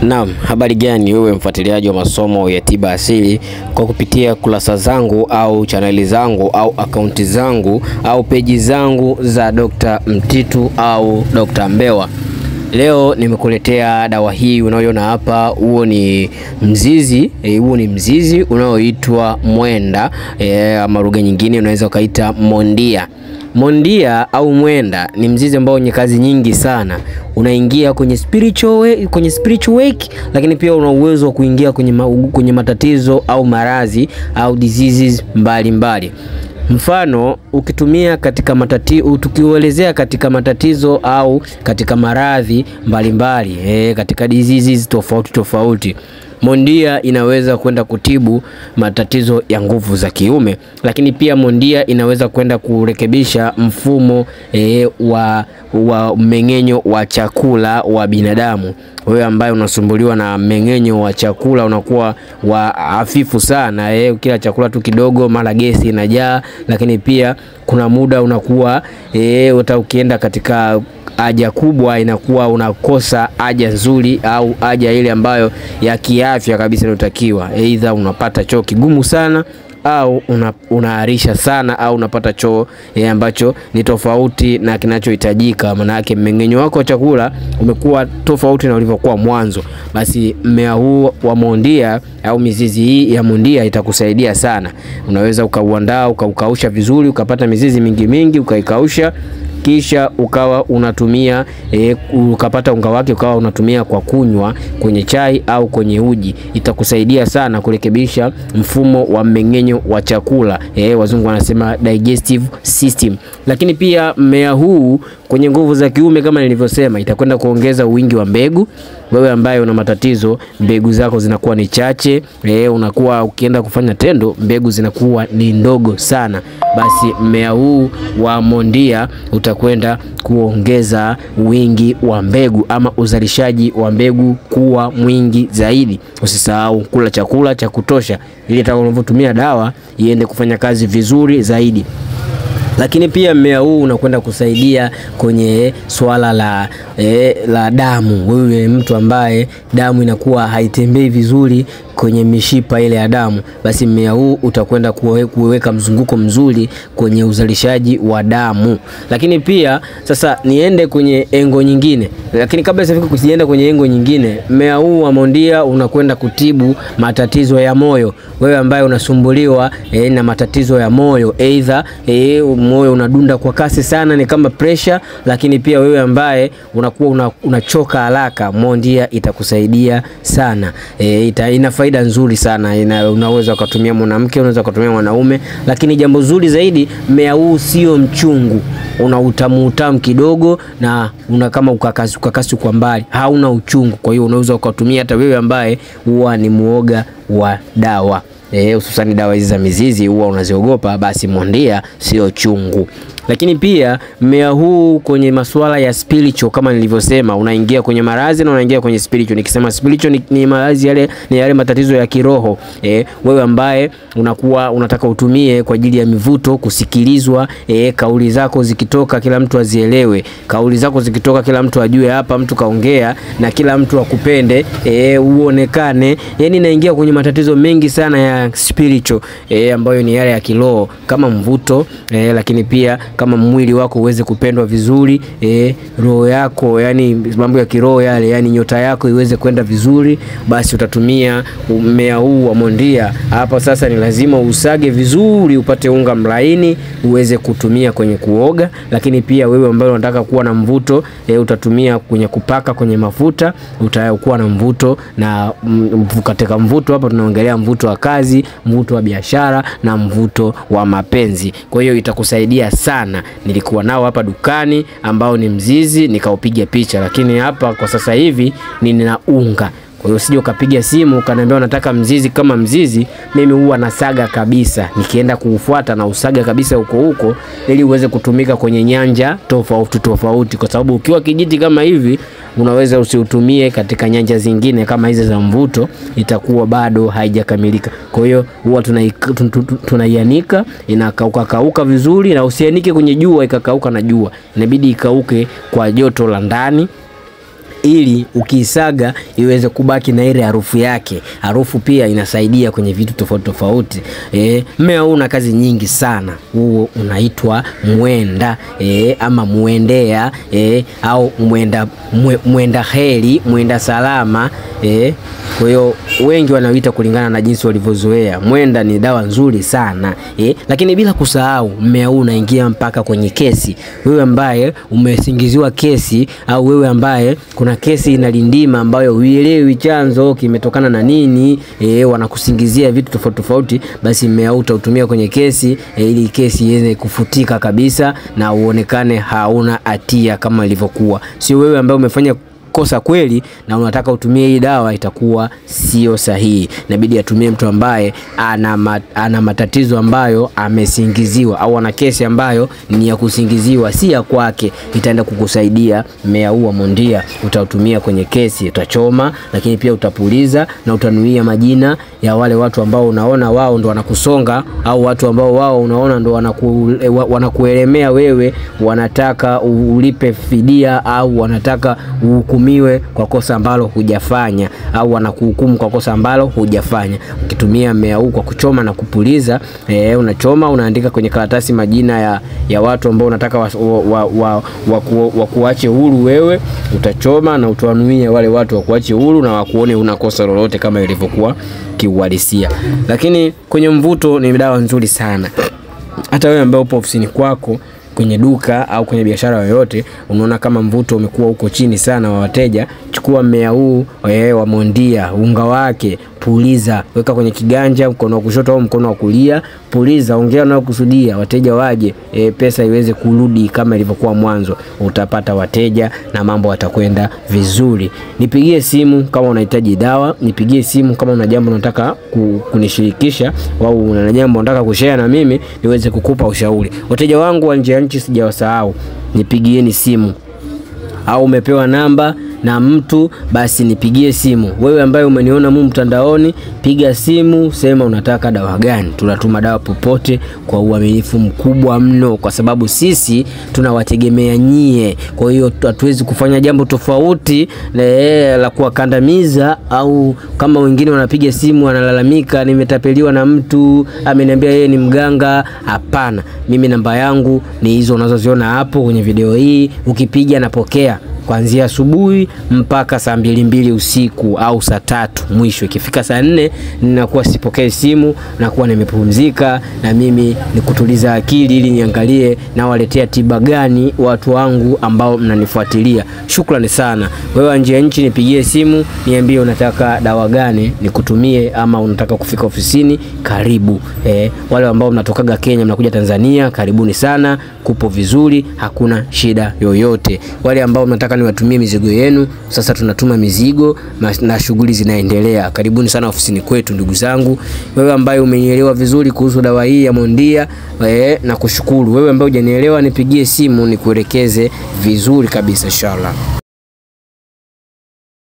Naam, habari gani wewe mfuatiliaji wa masomo ya tiba asili kwa kupitia kurasa zangu au chaneli zangu au akaunti zangu au peji zangu za Dr. Mtitu au Dr. Mbewa. Leo nimekuletea dawa hii unayoiona hapa. Huo ni mzizi, huo ni mzizi unaoitwa mwenda, ama lugha nyingine unaweza ukaita mondia. Mondia au mwenda ni mzizi ambao wenye kazi nyingi sana. Unaingia kwenye spiritual work, lakini pia una uwezo wa kuingia kwenye matatizo au maradhi au diseases mbalimbali. Mfano, ukitumia katika matatizo, tukielezea katika matatizo au katika maradhi mbalimbali, katika diseases tofauti, mondia inaweza kwenda kutibu matatizo ya nguvu za kiume, lakini pia mondia inaweza kwenda kurekebisha mfumo wa mmeng'enyo wa chakula wa binadamu. Wewe ambaye unasumbuliwa na mmeng'enyo wa chakula, unakuwa wa hafifu sana, kila chakula tu kidogo mara gesi inajaa, lakini pia kuna muda unakuwa ukienda katika haja kubwa inakuwa unakosa haja nzuri au haja ile ambayo ya kiafya kabisa inatakiwa. Aidha unapata choo kigumu sana au unaharisha sana au unapata choo ambacho ni tofauti na kinachohitajika. Maana yake mmeng'enyo wako wa chakula umekuwa tofauti na ulivyokuwa mwanzo. Basi mmea huu wa mondia au mizizi hii ya mondia itakusaidia sana. Unaweza ukauandaa, ukaukausha vizuri, ukapata mizizi mingi ukaikausha, kisha ukawa unatumia ukapata unga wake ukawa unatumia kwa kunywa kwenye chai au kwenye uji. Itakusaidia sana kurekebisha mfumo wa mmeng'enyo wa chakula, wazungu wanasema digestive system. Lakini pia mmea huu kwenye nguvu za kiume kama nilivyosema, itakwenda kuongeza wingi wa mbegu. Wewe ambaye una matatizo, mbegu zako zinakuwa ni chache, unakuwa ukienda kufanya tendo mbegu zinakuwa ni ndogo sana, basi mmea huu wa mondia utakwenda kuongeza wingi wa mbegu ama uzalishaji wa mbegu kuwa mwingi zaidi. Usisahau kula chakula cha kutosha ili utakapotumia dawa iende kufanya kazi vizuri zaidi. Lakini pia mmea huu unakwenda kusaidia kwenye swala la damu. Wewe mtu ambaye damu inakuwa haitembei vizuri kwenye mishipa ile ya damu, basi mmea huu utakwenda kuweka mzunguko mzuri kwenye uzalishaji wa damu. Lakini pia sasa niende kwenye engo nyingine, lakini kabla sifika kusienda kwenye engo nyingine, mmea huu wa mondia unakwenda kutibu matatizo ya moyo. Wewe ambaye unasumbuliwa na matatizo ya moyo, aidha moyo unadunda kwa kasi sana, ni kama pressure, lakini pia wewe ambaye unakuwa unachoka haraka, mondia itakusaidia sana. Ina faida nzuri sana. Unaweza kutumia mwanamke, unaweza kutumia mwanaume, lakini jambo zuri zaidi, mmea huu sio mchungu, una utamu kidogo na una kama ukakasi kwa mbali, hauna uchungu. Kwa hiyo unaweza kutumia hata wewe ambaye huwa ni muoga wa dawa, hususan dawa hizi za mizizi huwa unaziogopa, basi mondia sio chungu. Lakini pia mmea huu kwenye masuala ya spiritual kama nilivyosema, unaingia kwenye maradhi na unaingia kwenye spiritual. Nikisema spiritual ni maradhi yale matatizo ya kiroho. Wewe ambaye unakuwa unataka utumie kwa ajili ya mivuto, kusikilizwa, kauli zako zikitoka kila mtu azielewe, kauli zako zikitoka kila mtu ajue hapa mtu kaongea na kila mtu akupende, uonekane. Yani naingia kwenye matatizo mengi sana ya spiritual, ambayo ni yale ya kiroho kama mvuto, lakini pia kama mwili wako uweze kupendwa vizuri, roho yako, yani mambo ya kiroho yale, yani nyota yako iweze kwenda vizuri, basi utatumia mmea huu wa mondia. Hapa sasa ni lazima usage vizuri, upate unga mlaini uweze kutumia kwenye kuoga. Lakini pia wewe ambaye unataka kuwa na mvuto, utatumia kwenye kupaka kwenye mafuta, utakuwa na mvuto. Na katika mvuto hapa tunaongelea mvuto wa kazi, mvuto wa biashara na mvuto wa mapenzi. Kwa hiyo itakusaidia sana. Nilikuwa nao hapa dukani ambao ni mzizi, nikaupiga picha, lakini hapa kwa sasa hivi nina unga. Kwa hiyo usije ukapiga simu ukaniambia unataka mzizi kama mzizi. Mimi huwa nasaga kabisa, nikienda kuufuata na usaga kabisa huko ili uweze kutumika kwenye nyanja tofauti, kwa sababu ukiwa kijiti kama hivi unaweza usiutumie katika nyanja zingine kama hizo za mvuto, itakuwa bado haijakamilika. Kwa hiyo huwa tunaianika, inakauka vizuri, na usianike kwenye jua ikakauka na jua. Inabidi ikauke kwa joto la ndani. ili ukiisaga iweze kubaki na ile harufu yake. Harufu pia inasaidia kwenye vitu tofauti tofauti. Mmea huu una kazi nyingi sana. Huo unaitwa mwenda, ama muendea, au mwenda heri, mwenda salama. Kwa hiyo wengi wanauita kulingana na jinsi walivyozoea. Mwenda ni dawa nzuri sana. Lakini bila kusahau mmea huu unaingia mpaka kwenye kesi. Wewe ambaye umesingiziwa kesi, au wewe ambaye kuna kesi inalindima ambayo huelewi chanzo kimetokana na nini, wanakusingizia vitu tofauti tofauti, basi mmea huu utautumia kwenye kesi, ili kesi iweze kufutika kabisa na uonekane hauna hatia kama ilivyokuwa. Sio wewe ambaye umefanya kosa kweli na unataka utumie hii dawa, itakuwa sio sahihi. Inabidi atumie mtu ambaye ana matatizo ambayo amesingiziwa, au ana kesi ambayo ni ya kusingiziwa, si ya kwake. Itaenda kukusaidia. Mmea huu wa mondia utautumia kwenye kesi, utachoma, lakini pia utapuliza na utanuia majina ya wale watu ambao unaona wao ndo wanakusonga, au watu ambao wao unaona ndo wanakuelemea wewe, wanataka ulipe fidia, au wanataka uhukumiwe kwa kosa ambalo hujafanya, au wanakuhukumu kwa kosa ambalo hujafanya. Ukitumia mmea huu kwa kuchoma na kupuliza, unachoma, unaandika kwenye karatasi majina ya watu ambao unataka wakuache huru wewe, utachoma na utawanuia wale watu wakuache huru na wakuone una kosa lolote kama ilivyokuwa kiuhalisia. Lakini kwenye mvuto ni dawa nzuri sana. Hata wewe ambaye upo ofisini kwako, kwenye duka au kwenye biashara yoyote, unaona kama mvuto umekuwa huko chini sana wa wateja, chukua mmea huu wa mondia, unga wake, puliza, weka kwenye kiganja, mkono wa kushoto au mkono wa kulia, puliza, ongea nao kusudia wateja waje, pesa iweze kurudi kama ilivyokuwa mwanzo. Utapata wateja na mambo yatakwenda vizuri. Nipigie simu kama unahitaji dawa, nipigie simu kama una jambo unataka kunishirikisha, au una jambo unataka kushare na mimi niweze kukupa ushauri. Wateja wangu wa nje ya nchi sijawasahau, nipigieni simu. Au umepewa namba na mtu, basi nipigie simu. Wewe ambaye umeniona mtandaoni, piga simu, sema unataka dawa gani. Tunatuma dawa popote kwa uaminifu mkubwa mno, kwa sababu sisi tunawategemea nyie. Kwa hiyo hatuwezi kufanya jambo tofauti la kuwakandamiza, au kama wengine wanapiga simu wanalalamika, nimetapeliwa na mtu, ameniambia yeye ni mganga. Hapana, mimi namba yangu ni hizo unazoziona hapo kwenye video hii. Ukipiga napokea kuanzia asubuhi mpaka saa 2 usiku au saa 3 mwisho. Ikifika saa 4 ninakuwa sipokee simu, nakuwa nimepumzika, na mimi ni kutuliza akili ili niangalie na waletea tiba gani watu wangu ambao mnanifuatilia. Shukrani sana. Wewe nje ya nchi, nipigie simu, niambie unataka dawa gani nikutumie, ama unataka kufika ofisini, karibu. Wale ambao mnatokaga Kenya mnakuja Tanzania, karibuni sana, kupo vizuri, hakuna shida yoyote. Wale ambao mnataka niwatumie mizigo yenu, sasa tunatuma mizigo na shughuli zinaendelea. Karibuni sana ofisini kwetu ndugu zangu. Wewe ambaye umenielewa vizuri kuhusu dawa hii ya mondia, na kushukuru. Wewe ambaye hujanielewa, nipigie simu nikuelekeze vizuri kabisa inshallah.